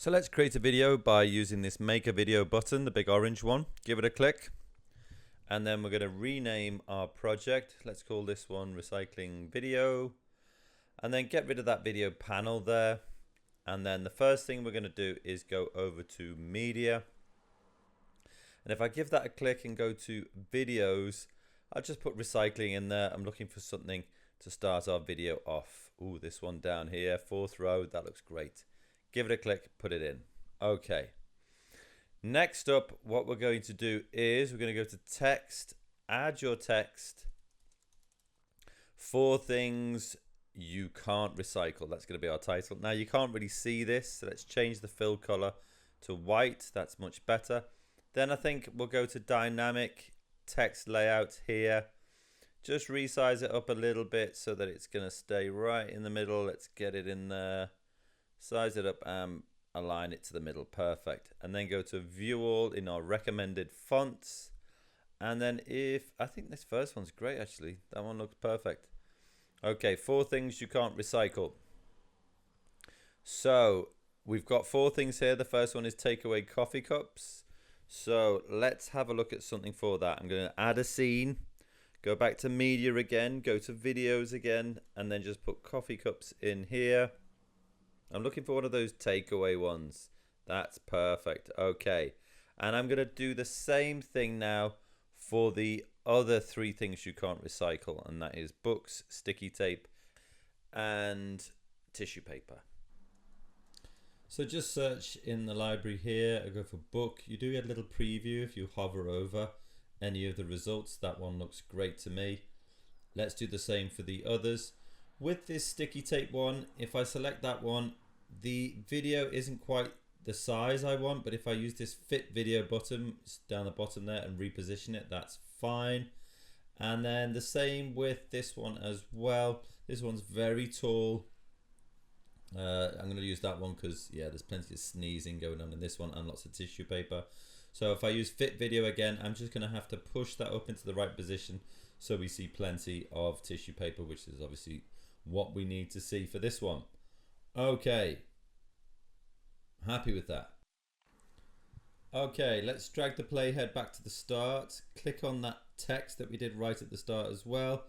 So let's create a video by using this make a video button, the big orange one. Give it a click, and then we're going to rename our project. Let's call this one recycling video, and then get rid of that video panel there. And then the first thing we're going to do is go over to media, and if I give that a click and go to videos, I'll just put recycling in there. I'm looking for something to start our video off. Ooh, this one down here, 4th row, that looks great. Give it a click, put it in. Okay. Next up, what we're going to do is we're going to go to text, add your text. 4 things you can't recycle. That's going to be our title. Now you can't really see this, so let's change the fill color to white. That's much better. Then I think we'll go to dynamic text layout here. Just resize it up a little bit so that it's going to stay right in the middle. Let's get it in there. Size it up and align it to the middle. Perfect. And then go to view all in our recommended fonts. And then I think this first one's great actually. That one looks perfect. Okay, 4 things you can't recycle. So we've got 4 things here. The first one is take away coffee cups. So let's have a look at something for that. I'm going to add a scene. Go back to media again. Go to videos again. And then just put coffee cups in here. I'm looking for one of those takeaway ones. That's perfect. Okay. And I'm going to do the same thing now for the other 3 things you can't recycle. And that is books, sticky tape, and tissue paper. So just search in the library here. I go for book. You do get a little preview if you hover over any of the results. That one looks great to me. Let's do the same for the others. With this sticky tape one, if I select that one, the video isn't quite the size I want, but if I use this fit video button down the bottom there and reposition it, that's fine. And then the same with this one as well. This one's very tall. I'm going to use that one because yeah, there's plenty of sneezing going on in this one and lots of tissue paper. So if I use fit video again, I'm just going to have to push that up into the right position so we see plenty of tissue paper, which is obviously what we need to see for this one. Okay, happy with that. Okay, let's drag the playhead back to the start. Click on that text that we did right at the start as well.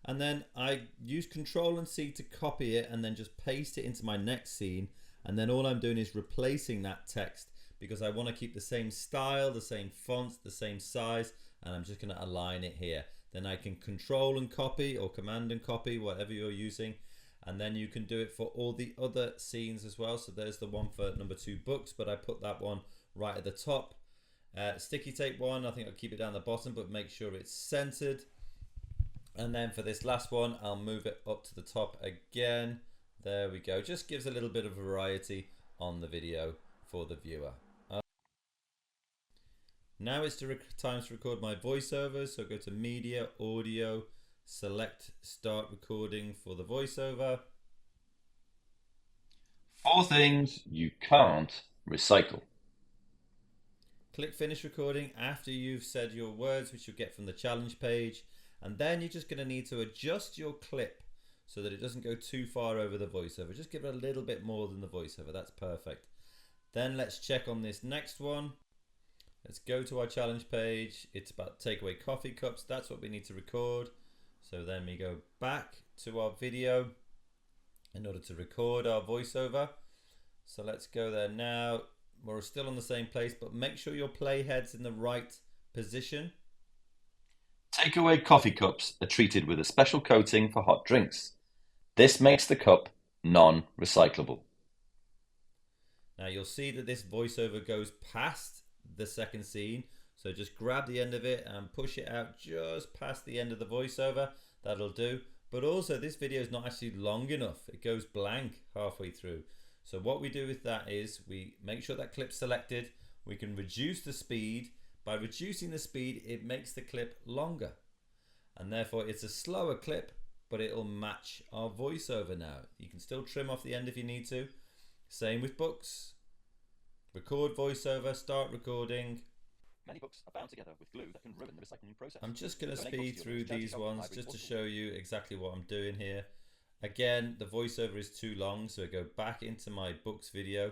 And then I use Control and C to copy it and then just paste it into my next scene. And then all I'm doing is replacing that text because I want to keep the same style, the same font, the same size, and I'm just going to align it here. Then I can Control and copy or Command and copy, whatever you're using. And then you can do it for all the other scenes as well. So there's the one for number 2 books, but I put that one right at the top. Sticky tape one, I think I'll keep it down the bottom, but make sure it's centered. And then for this last one, I'll move it up to the top again. There we go. Just gives a little bit of variety on the video for the viewer. Now it's time to record my voiceover. So go to media, audio, select start recording for the voiceover. 4 things you can't recycle. Click finish recording after you've said your words, which you'll get from the challenge page. And then you're just going to need to adjust your clip so that it doesn't go too far over the voiceover. Just give it a little bit more than the voiceover. That's perfect. Then let's check on this next one. Let's go to our challenge page. It's about take away coffee cups. That's what we need to record. So then we go back to our video in order to record our voiceover. So let's go there now. We're still on the same place, but make sure your playhead's in the right position. Takeaway coffee cups are treated with a special coating for hot drinks. This makes the cup non-recyclable. Now you'll see that this voiceover goes past the second scene. So just grab the end of it and push it out just past the end of the voiceover. That'll do. But also this video is not actually long enough. It goes blank halfway through. So what we do with that is we make sure that clip's selected. We can reduce the speed. By reducing the speed, it makes the clip longer. And therefore it's a slower clip, but it'll match our voiceover now. You can still trim off the end if you need to. Same with books. Record voiceover, start recording. Many books are bound together with glue that can ruin the recycling process. I'm just going to speed through these ones just to show you exactly what I'm doing here. Again, the voiceover is too long, so I go back into my books video,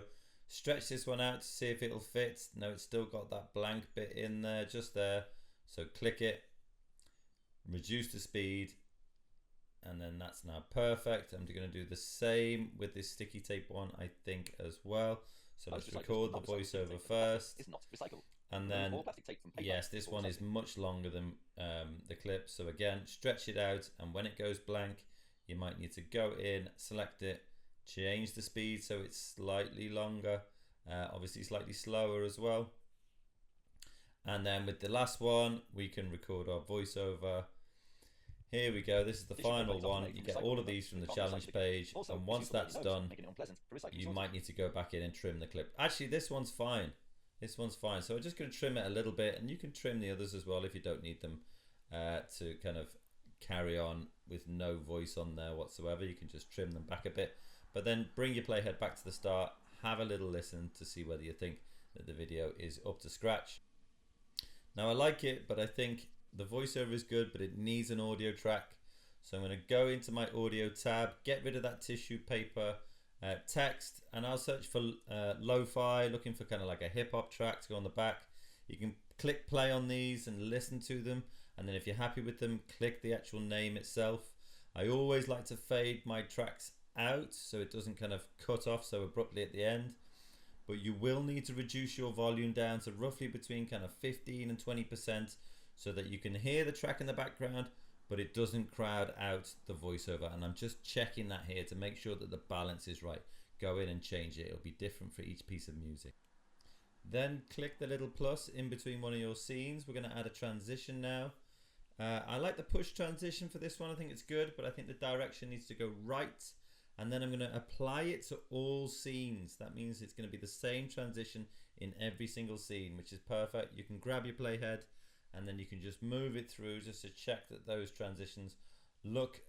Stretch this one out to see if it'll fit. No, it's still got that blank bit in there, just there. So click it, reduce the speed, and then that's now perfect. I'm going to do the same with this sticky tape one, I think, as well. So let's record the voiceover first. And then, yes, this one is much longer than the clip. So again, stretch it out, and when it goes blank, you might need to go in, select it, change the speed so it's slightly longer, obviously slightly slower as well. And then with the last one, we can record our voiceover. Here we go, this is the final one. You get all of these from the challenge page, and once that's done, you might need to go back in and trim the clip. Actually, this one's fine. This one's fine. So I'm just going to trim it a little bit, and you can trim the others as well if you don't need them to kind of carry on with no voice on there whatsoever. You can just trim them back a bit, but then bring your playhead back to the start, have a little listen to see whether you think that the video is up to scratch. Now I like it, but I think the voiceover is good, but it needs an audio track. So I'm going to go into my audio tab, get rid of that tissue paper text, and I'll search for lo-fi, looking for kind of like a hip-hop track to go on the back. You can click play on these and listen to them, and then if you're happy with them, click the actual name itself. I always like to fade my tracks out so it doesn't kind of cut off so abruptly at the end, but you will need to reduce your volume down to roughly between kind of 15 and 20% so that you can hear the track in the background, but it doesn't crowd out the voiceover. And I'm just checking that here to make sure that the balance is right. Go in and change it. It'll be different for each piece of music. Then click the little plus in between one of your scenes. We're going to add a transition now. I like the push transition for this one. I think it's good, but I think the direction needs to go right. And then I'm going to apply it to all scenes. That means it's going to be the same transition in every single scene, which is perfect. You can grab your playhead, and then you can just move it through just to check that those transitions look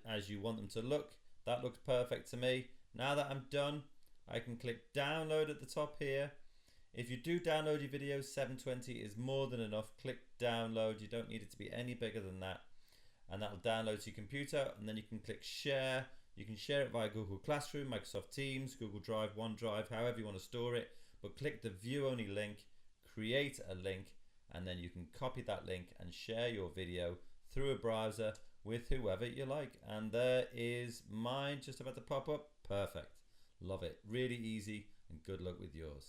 as you want them to look. That looks perfect to me. Now that I'm done, I can click download at the top here. If you do download your video, 720 is more than enough. Click download. You don't need it to be any bigger than that. And that'll download to your computer, and then you can click share. You can share it via Google Classroom, Microsoft Teams, Google Drive, OneDrive, however you want to store it. But click the view only link, create a link, and then you can copy that link and share your video through a browser with whoever you like. And there is mine just about to pop up. Perfect. Love it. Really easy, and good luck with yours.